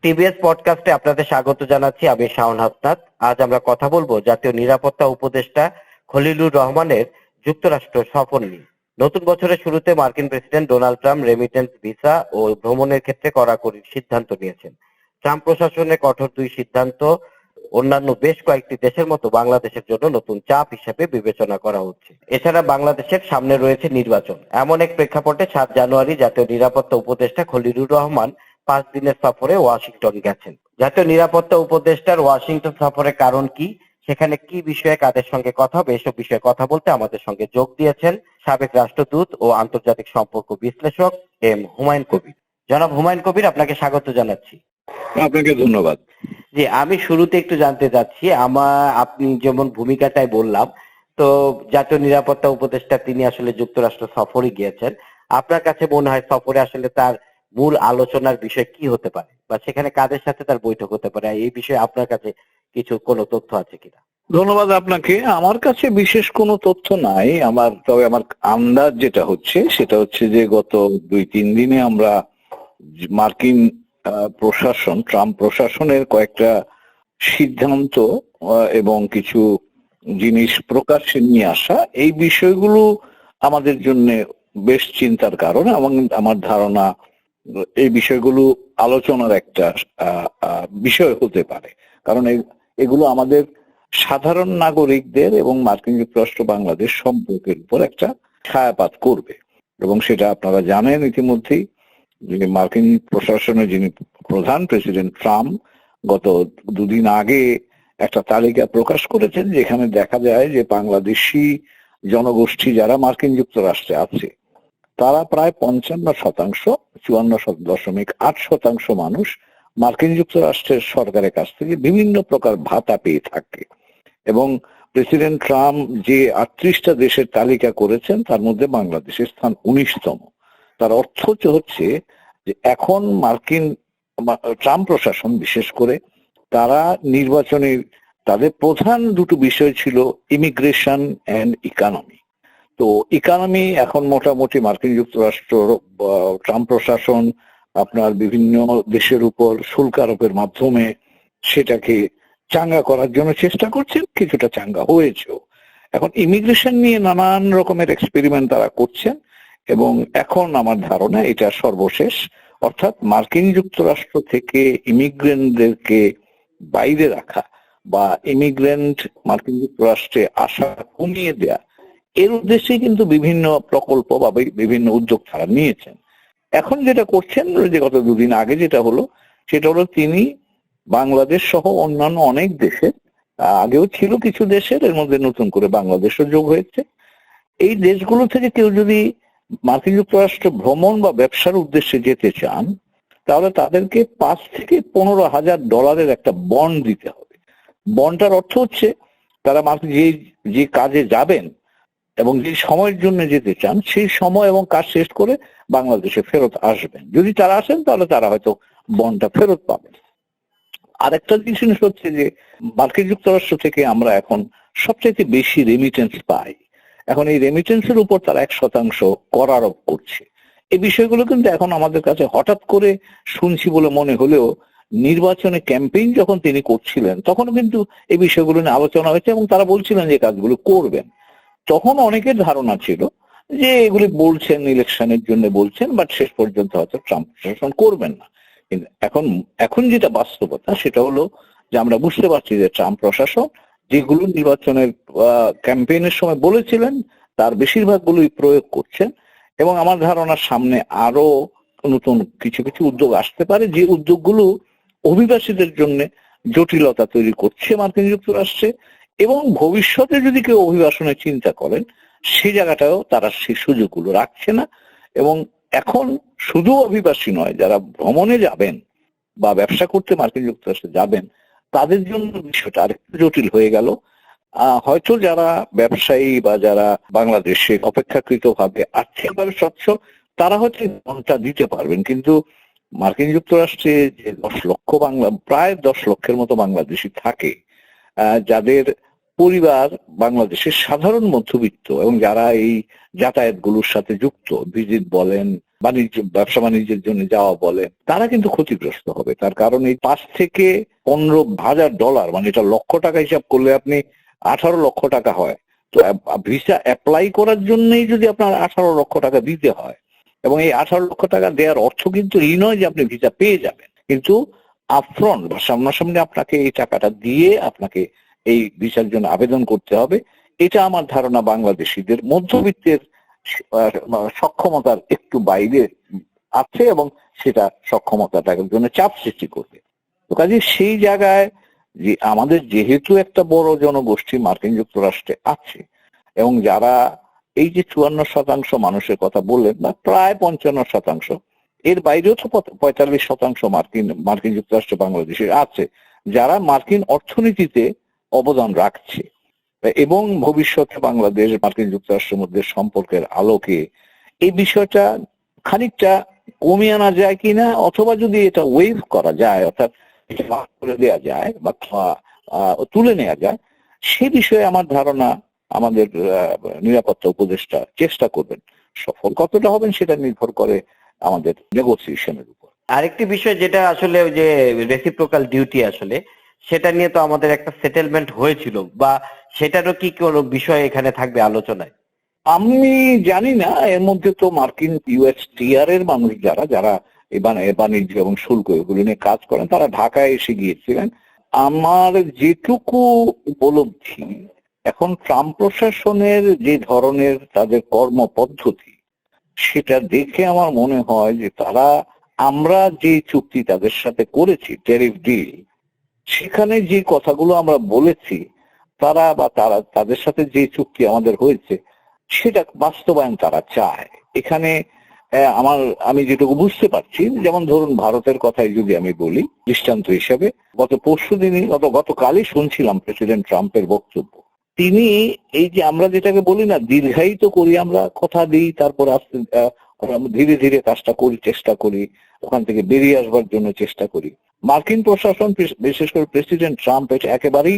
TBS পডকাস্টে আপনাদের স্বাগত জানাচ্ছি। আমি শাওন হাসনাত। আজ আমরা কথা বলবো জাতীয় নিরাপত্তা উপদেষ্টা খলিলুর রহমানের যুক্তরাষ্ট্র সফর নিয়ে। নতুন বছরের শুরুতে মার্কিন president Donald Trump remittance visa ও ভ্রমণের ক্ষেত্রে কড়াকড়ি সিদ্ধান্ত নিয়েছেন। ট্রাম্প প্রশাসনের কঠোর দুই সিদ্ধান্ত অন্যান্য বেশ কয়েকটি দেশের মতো বাংলাদেশের জন্য নতুন চাপ হিসেবে বিবেচনা করা হচ্ছে। এছাড়া বাংলাদেশের সামনে রয়েছে নির্বাচন। এমন এক প্রেক্ষাপটে 7 জানুয়ারি জাতীয় নিরাপত্তা উপদেষ্টা খলিলুর রহমান 5 দিনের সফরে ওয়াশিংটন গেছেন। জাতীয় নিরাপত্তা উপদেষ্টার ওয়াশিংটন সফরের কারণ কি, সেখানে কি বিষয়ে কাদের সঙ্গে কথা হবে, এসব বিষয়ে কথা বলতে আমাদের সঙ্গে যোগ দিয়েছেন সাবেক রাষ্ট্রদূত ও আন্তর্জাতিক সম্পর্ক বিশ্লেষক এম হুমায়ুন কবির। জনাব হুমায়ুন কবির, আপনাকে স্বাগত জানাচ্ছি। আপনাকে ধন্যবাদ। জি, আমি শুরুতে একটু জানতে চাচ্ছি, আপনি যেমন ভূমিকাটাই বললাম, তো জাতীয় নিরাপত্তা উপদেষ্টা তিনি আসলে যুক্তরাষ্ট্র সফরে গিয়েছেন। আপনার কাছে মনে হয় সফরে আসলে তার মূল আলোচনার বিষয় কি হতে পারে, বা সেখানে কাদের সাথে তার বৈঠক হতে পারে, এই বিষয়ে আপনার কাছে কোনো তথ্য আছে কিনা? ধন্যবাদ আপনাকে। আমার কাছে বিশেষ কোনো তথ্য নাই। তবে আমার আন্দাজ যেটা হচ্ছে সেটা হচ্ছে যে গত 2-3 দিনে আমরা মার্কিন প্রশাসন, ট্রাম্প প্রশাসনের কয়েকটা সিদ্ধান্ত এবং কিছু জিনিস প্রকাশ্যে নিয়ে আসা, এই বিষয়গুলো আমাদের জন্য বেশ চিন্তার কারণ। এবং আমার ধারণা এই বিষয়গুলো আলোচনার একটা বিষয় হতে পারে, কারণ এগুলো আমাদের সাধারণ নাগরিকদের এবং মার্কিন যুক্তরাষ্ট্র বাংলাদেশ সম্পর্কের উপর একটা ছায়াপাত করবে। এবং সেটা আপনারা জানেন ইতিমধ্যেই যে মার্কিন প্রশাসনের যিনি প্রধান, প্রেসিডেন্ট ট্রাম্প, গত 2 দিন আগে একটা তালিকা প্রকাশ করেছেন যেখানে দেখা যায় যে বাংলাদেশি জনগোষ্ঠী যারা মার্কিন যুক্তরাষ্ট্রে আছে তারা প্রায় 55%, 54.8% মানুষ মার্কিন যুক্তরাষ্ট্রের সরকারের কাছ থেকে বিভিন্ন প্রকার ভাতা পেয়ে থাকে। এবং প্রেসিডেন্ট ট্রাম্প যে 38টা দেশের তালিকা করেছেন তার মধ্যে বাংলাদেশের স্থান 19তম। তার অর্থ হচ্ছে যে এখন মার্কিন ট্রাম্প প্রশাসন বিশেষ করে তারা নির্বাচনের তাদের প্রধান দুটো বিষয় ছিল ইমিগ্রেশন এন্ড ইকোনমি। তো ইকোনমি এখন মোটামুটি মার্কিন যুক্তরাষ্ট্র ট্রাম্প প্রশাসন আপনার বিভিন্ন দেশের উপর শুল্ক আরোপের মাধ্যমে সেটাকে চাঙ্গা করার জন্য চেষ্টা করছেন, কিছুটা চাঙ্গা হয়েছেও। এখন ইমিগ্রেশন নিয়ে নানান রকমের এক্সপেরিমেন্ট তারা করছেন এবং এখন আমার ধারণা এটা সর্বশেষ, অর্থাৎ মার্কিন যুক্তরাষ্ট্র থেকে ইমিগ্রেন্টদেরকে বাইরে রাখা বা ইমিগ্রেন্ট মার্কিন যুক্তরাষ্ট্রে আসা কমিয়ে দেয়া, এর উদ্দেশ্যে কিন্তু বিভিন্ন প্রকল্প বা বিভিন্ন উদ্যোগ তারা নিয়েছেন। এখন যেটা করছেন যে গত 2 দিন আগে যেটা হলো সেটা হলো তিনি বাংলাদেশ সহ অন্যান্য অনেক দেশের, আগেও ছিল কিছু দেশের, এর মধ্যে নতুন করে বাংলাদেশও যোগ হয়েছে, এই দেশগুলো থেকে কেউ যদি মার্কিন যুক্তরাষ্ট্র ভ্রমণ বা ব্যবসার উদ্দেশ্যে যেতে চান তাহলে তাদেরকে $5,000-15,000 একটা বন্ড দিতে হবে। বন্ডটার অর্থ হচ্ছে তারা মার্কিন যে কাজে যাবেন এবং যে সময়ের জন্য যেতে চান সেই সময় এবং কাজ শেষ করে বাংলাদেশে ফেরত আসবেন। যদি তারা আসেন তাহলে তারা হয়তো বন্ডটা ফেরত পাবেন। আরেকটা জিনিস হচ্ছে যে মার্কিন যুক্তরাষ্ট্র থেকে আমরা এখন সবচেয়ে বেশি রেমিটেন্স পাই। এখন এই রেমিটেন্সের উপর তারা 1% কর আরোপ করছে। এই বিষয়গুলো কিন্তু এখন আমাদের কাছে হঠাৎ করে শুনছি বলে মনে হলেও নির্বাচনে ক্যাম্পেইন যখন তিনি করছিলেন তখনও কিন্তু এই বিষয়গুলো নিয়ে আলোচনা হয়েছে এবং তারা বলছিলেন যে কাজগুলো করবেন। তখন অনেকের ধারণা ছিল যে এগুলি বলছেন ইলেকশনের জন্য বলছেন, বাট শেষ পর্যন্ত হয়তো ট্রাম্প প্রশাসন করবেন না। কিন্তু এখন যেটা বাস্তবতা সেটা হলো যে আমরা বুঝতে পারছি যে ট্রাম্প প্রশাসন যেগুলো নির্বাচনের ক্যাম্পেইনের সময় বলেছিলেন তার বেশিরভাগগুলোই প্রয়োগ করছেন। এবং আমার ধারণার সামনে আরো নতুন কিছু কিছু উদ্যোগ আসতে পারে, যে উদ্যোগগুলো অভিবাসীদের জন্য জটিলতা তৈরি করছে মার্কিন যুক্তরাষ্ট্রে, এবং ভবিষ্যতে যদি কেউ অভিবাসনের চিন্তা করেন সেই জায়গাটাও তারা সেই সুযোগগুলো রাখছে না। এবং এখন শুধু অভিবাসী নয়, যারা ভ্রমণে যাবেন বা ব্যবসা করতে মার্কিন যুক্তরাষ্ট্রে যাবেন তাদের জন্য বিষয়টা আরেকটু জটিল হয়ে গেল। হয়তো যারা ব্যবসায়ী বা যারা বাংলাদেশে অপেক্ষাকৃত ভাবে আর্থিকভাবে সচ্ছল তারা হয়তো ঘন্টা দিতে পারবেন, কিন্তু মার্কিন যুক্তরাষ্ট্রে যে প্রায় 10 লক্ষের মতো বাংলাদেশি থাকে, যাদের পরিবার বাংলাদেশের সাধারণ মধ্যবিত্ত এবং যারা এই যাতায়াতগুলোর সাথে যুক্ত, ভিজিট বলেন ব্যবসা বাণিজ্যের জন্য যাওয়া বলে, তারা কিন্তু ক্ষতিগ্রস্ত হবে। তার কারণ এই 5 থেকে 15,000 ডলার, মানে এটা লক্ষ টাকা হিসাব করলে আপনি 18 লক্ষ টাকা হয়। তো ভিসা অ্যাপ্লাই করার জন্যই যদি আপনার 18 লক্ষ টাকা দিতে হয়, এবং এই 18 লক্ষ টাকা দেওয়ার অর্থ কিন্তু এই নয় যে আপনি ভিসা পেয়ে যাবেন, কিন্তু আপফ্রন্ট বা সামনাসামনি আপনাকে এই টাকাটা দিয়ে আপনাকে এই ভিসার জন্য আবেদন করতে হবে। এটা আমার ধারণা বাংলাদেশিদের মধ্যবিত্তের সক্ষমতার একটু বাইরে আছে, এবং সেটা সক্ষমতাটার জন্য চাপ সৃষ্টি করবে। তো কাজে সেই জায়গায় যে আমাদের যেহেতু একটা বড় জনগোষ্ঠী মার্কিন যুক্তরাষ্ট্রে আছে, এবং যারা এই যে 54% মানুষের কথা বললেন, বা প্রায় 55%, এর বাইরেও তো 45% মার্কিন যুক্তরাষ্ট্রে বাংলাদেশের আছে, যারা মার্কিন অর্থনীতিতে অবদান রাখছে, এবং ভবিষ্যতে বাংলাদেশ মার্কিন যুক্তরাষ্ট্রের মধ্যে সম্পর্কের আলোকে এই বিষয়টা খানিকটা কমিয়ে আনা যায় কিনা, অথবা যদি এটা ওয়েভ করা যায়, অর্থাৎ এটা মাফ করে দেওয়া যায় বা তুলে নেওয়া যায়, সে বিষয়ে আমার ধারণা আমাদের নিরাপত্তা উপদেষ্টা চেষ্টা করবেন। সফল কতটা হবেন সেটা নির্ভর করে আমাদের নেগোসিয়েশনের উপর। আরেকটি বিষয় যেটা আসলে ওই যে রেসিপ্রোকাল ডিউটি, আসলে সেটা নিয়ে তো আমাদের একটা সেটেলমেন্ট হয়েছিল, বা সেটারও কি কোনো বিষয় এখানে থাকবে আলোচনায়? আমি জানি না, এর মধ্যে তো মার্কিন ইউএসটিআর এর মানুষ যারা এই বাণিজ্য এবং শুল্ক এগুলো নিয়ে কাজ করেন, তারা ঢাকায় এসে গিয়েছিলেন। আমার যেটুকু উপলব্ধি, এখন ট্রাম্প প্রশাসনের যে ধরনের তাদের কর্মপদ্ধতি, সেটা দেখে আমার মনে হয় যে আমরা যে চুক্তি তাদের সাথে করেছি, ট্যারিফ ডিল, সেখানে যে কথাগুলো আমরা বলেছি, তাদের সাথে যে চুক্তি আমাদের হয়েছে সেটা বাস্তবায়ন তারা চায়। এখানে আমি যেটুকু বুঝতে পারছি, যেমন ধরুন ভারতের কথাই যদি আমি বলি দৃষ্টান্ত হিসেবে, গতকালই শুনছিলাম প্রেসিডেন্ট ট্রাম্পের বক্তব্য। তিনি এই যে আমরা যেটাকে বলি না, দীর্ঘায়িত করি, আমরা কথা দিই, তারপর ধীরে ধীরে কাজটা করি, চেষ্টা করি ওখান থেকে বেরিয়ে আসবার জন্য চেষ্টা করি। মার্কিন প্রশাসন, বিশেষ করে প্রেসিডেন্ট ট্রাম্প, এটা একেবারেই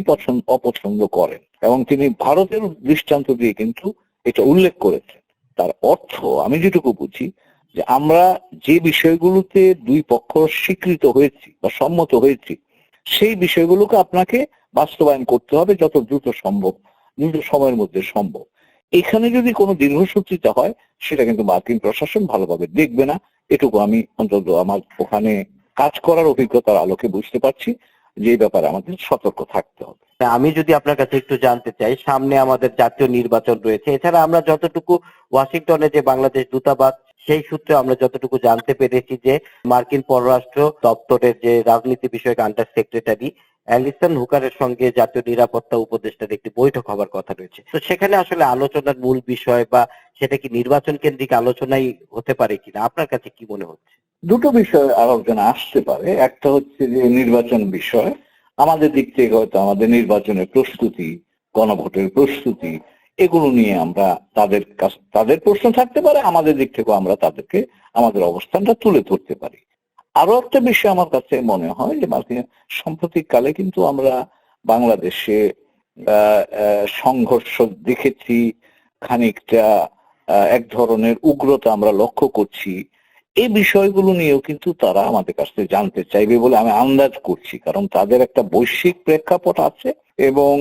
অপছন্দ করেন, এবং তিনি ভারতের দৃষ্টান্ত দিয়ে কিন্তু এটা উল্লেখ করেছেন। তার অর্থ আমি যেটুকু বুঝি, যে আমরা যে বিষয়গুলোতে দুই পক্ষ স্বীকৃত হয়েছি বা সম্মত হয়েছি, সেই বিষয়গুলোকে আপনাকে বাস্তবায়ন করতে হবে যত দ্রুত সম্ভব, দ্রুত সময়ের মধ্যে সম্ভব। এখানে যদি কোনো দীর্ঘসূত্রিতা হয়, সেটা কিন্তু মার্কিন প্রশাসন ভালোভাবে দেখবে না। এটুকু আমি অন্তত আমার ওখানে কাজ করার অভিজ্ঞতার আলোকে বুঝতে পারছি, যে এই ব্যাপারে আমাদের সতর্ক থাকতে হবে। আমি যদি আপনার কাছে একটু জানতে চাই, সামনে আমাদের জাতীয় নির্বাচন রয়েছে। এছাড়া আমরা যতটুকু ওয়াশিংটনে যে বাংলাদেশ দূতাবাস, সেই সূত্রে আমরা যতটুকু জানতে পেরেছি যে মার্কিন পররাষ্ট্র দপ্তরের যে রাজনীতি বিষয়ক আন্ডার সেক্রেটারি অ্যালিসন হুকারের সঙ্গে জাতীয় নিরাপত্তা উপদেষ্টার একটি বৈঠক হবার কথা রয়েছে। তো সেখানে আসলে আলোচনার মূল বিষয় বা সেটা কি নির্বাচন কেন্দ্রিক আলোচনাই হতে পারে কিনা, আপনার কাছে কি মনে হচ্ছে? দুটো বিষয় আলোচনা আসতে পারে। একটা হচ্ছে যে নির্বাচন বিষয়, আমাদের দিক থেকে হয়তো আমাদের নির্বাচনের প্রস্তুতি, গণভোটের প্রস্তুতি, এগুলো নিয়ে আমরা তাদের প্রশ্ন থাকতে পারে, আমাদের দিক থেকেও আমরা তাদেরকে আমাদের অবস্থানটা তুলে ধরতে পারি। আরো একটা বিষয় আমার কাছে মনে হয় যে সাম্প্রতিককালে কিন্তু আমরা বাংলাদেশে সংঘর্ষ দেখেছি, খানিকটা এক ধরনের উগ্রতা আমরা লক্ষ্য করছি। এই বিষয়গুলো নিয়েও কিন্তু তারা আমাদের কাছ থেকে জানতে চাইবে বলে আমি আন্দাজ করছি, কারণ তাদের একটা বৈশ্বিক প্রেক্ষাপট আছে, এবং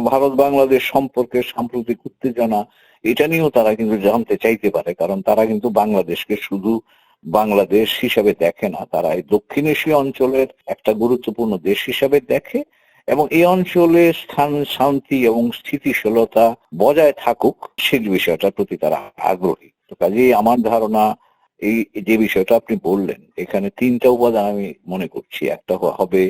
ভারত বাংলাদেশ সম্পর্কের সাম্প্রতিক উত্তেজনা, এটা নিয়েও তারা কিন্তু জানতে চাইতে পারে। কারণ তারা কিন্তু বাংলাদেশকে শুধু বাংলাদেশ হিসাবে দেখে না, তারা এই দক্ষিণ এশীয় অঞ্চলের একটা গুরুত্বপূর্ণ দেশ হিসাবে দেখে, এবং এই অঞ্চলে স্থান, শান্তি এবং স্থিতিশীলতা বজায় থাকুক, সেই বিষয়টার প্রতি তারা আগ্রহী। তো কাজেই আমার ধারণা, এই যে বিষয়টা আপনি বললেন, এখানে 3টা উপাদান আমি মনে করছি। একটা হবে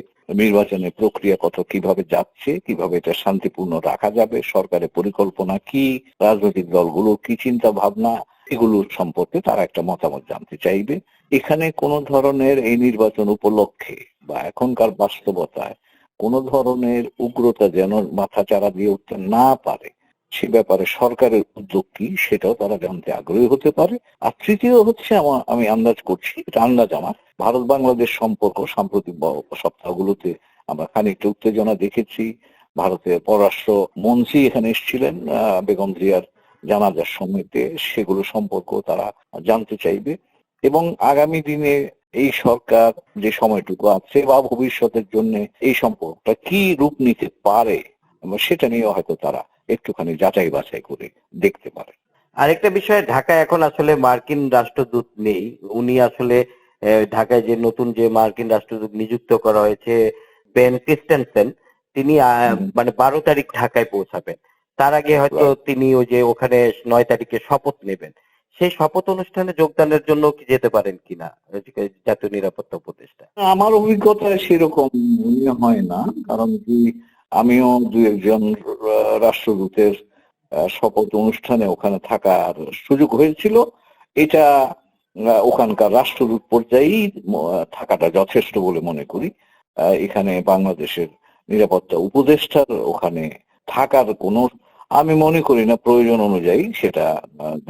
নির্বাচনের প্রক্রিয়া কিভাবে যাচ্ছে, কিভাবে এটা শান্তিপূর্ণ রাখা যাবে, সরকারের পরিকল্পনা কি, রাজনৈতিক দলগুলোর কি চিন্তা ভাবনা, এগুলো সম্পর্কে তারা একটা মতামত জানতে চাইবে। এখানে কোন ধরনের এই নির্বাচন উপলক্ষে বা এখনকার বাস্তবতায় কোন ধরনের উগ্রতা যেন মাথাচাড়া দিয়ে উঠতে না পারে, সে ব্যাপারে সরকারের উদ্যোগ কি, সেটাও তারা জানতে আগ্রহী হতে পারে। আর তৃতীয় হচ্ছে, আমি আন্দাজ করছি, এটা আন্দাজ আমার, ভারত বাংলাদেশ সম্পর্ক সাম্প্রতিক সপ্তাহগুলোতে আমরা খানিকটা উত্তেজনা দেখেছি। ভারতের পররাষ্ট্র মন্ত্রী এখানে এসেছিলেন বেগম জিয়ার জানাজার সময়তে, সেগুলো সম্পর্ক তারা জানতে চাইবে। এবং আগামী দিনে এই সরকার যে সময়টুকু আছে বা ভবিষ্যতের জন্য এই সম্পর্কটা কি রূপ নিতে পারে সেটা নিয়ে হয়তো তারা একটুখানি যাচাই বাছাই করে দেখতে পারে। আরেকটা বিষয়, ঢাকায় এখন আসলে মার্কিন রাষ্ট্রদূত নেই। উনি আসলে ঢাকায় যে নতুন যে মার্কিন রাষ্ট্রদূত নিযুক্ত করা হয়েছে বেন ক্রিস্টেনসেন, তিনি মানে 12 তারিখ ঢাকায় পৌঁছাবেন। তার আগে হয়তো তিনি ওই যে ওখানে 9 তারিখে শপথ নেবেন। সেই শপথ অনুষ্ঠানে যোগদানের জন্য কি যেতে পারেন কিনা জাতীয় নিরাপত্তা উপদেষ্টা? আমার অভিজ্ঞতায় সেরকম মনে হয় না, কারণ কি আমিও দুই একজন রাষ্ট্রদূতের শপথ অনুষ্ঠানে ওখানে থাকার সুযোগ হয়েছিল। এটা ওখানকার রাষ্ট্রদূত পর্যায়েই থাকাটা যথেষ্ট বলে মনে করি। এখানে বাংলাদেশের নিরাপত্তা উপদেষ্টার ওখানে থাকার কোনো আমি মনে করি না প্রয়োজন অনুযায়ী সেটা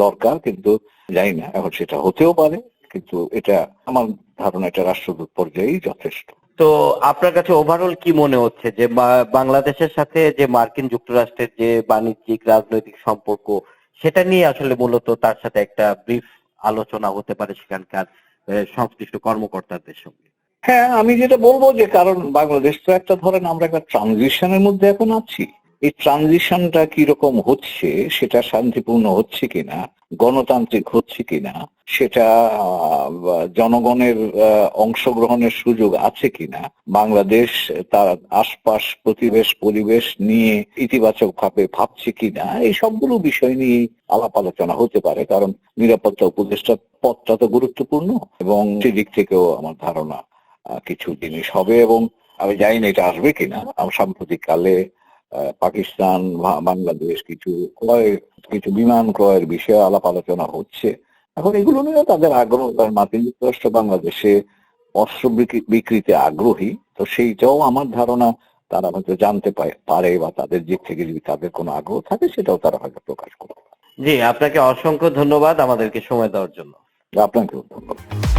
দরকার, কিন্তু জানি না এখন সেটা হতেও পারে, কিন্তু এটা আমার ধারণা এটা রাষ্ট্রদূত পর্যায়েই যথেষ্ট। তো আপনার কাছে ওভারঅল কি মনে হচ্ছে যে বাংলাদেশের সাথে যে মার্কিন যুক্তরাষ্ট্রের যে বাণিজ্যিক রাজনৈতিক সম্পর্ক, সেটা নিয়ে আসলে মূলত তার সাথে একটা ব্রিফ আলোচনা হতে পারে সেখানকার সংশ্লিষ্ট কর্মকর্তাদের সঙ্গে? হ্যাঁ, আমি যেটা বলবো যে কারণ বাংলাদেশ তো একটা ধরেন আমরা একটা ট্রানজিশনের মধ্যে এখন আছি। এই ট্রানজিশনটা কিরকম হচ্ছে, সেটা শান্তিপূর্ণ হচ্ছে কিনা, গণতান্ত্রিক হচ্ছে কিনা, সেটা জনগণের অংশগ্রহণের সুযোগ আছে কিনা, বাংলাদেশ তার আশপাশ পরিবেশ নিয়ে ইতিবাচক ভাবে ভাবছে কিনা, এই সবগুলো বিষয় নিয়ে আলাপ আলোচনা হতে পারে। কারণ নিরাপত্তা উপদেষ্টার পদটা তো গুরুত্বপূর্ণ এবং সেদিক থেকেও আমার ধারণা কিছু জিনিস হবে। এবং আমি জানি না এটা আসবে কিনা, সাম্প্রতিক কালে পাকিস্তান বাংলাদেশ কিছু বিমান ক্রয়ের বিষয়ে আলাপ আলোচনা হচ্ছে। এখন এগুলো নিয়ে তাদের আগ্রহ, কারণ মার্কিন যুক্তরাষ্ট্র বাংলাদেশে অস্ত্র বিক্রিতে আগ্রহী, তো সেইটাও আমার ধারণা তারা হয়তো জানতে পারে বা তাদের দিক থেকে যদি তাদের কোনো আগ্রহ থাকে সেটাও তারা হয়তো প্রকাশ করবে। জি, আপনাকে অসংখ্য ধন্যবাদ আমাদেরকে সময় দেওয়ার জন্য। আপনাকেও ধন্যবাদ।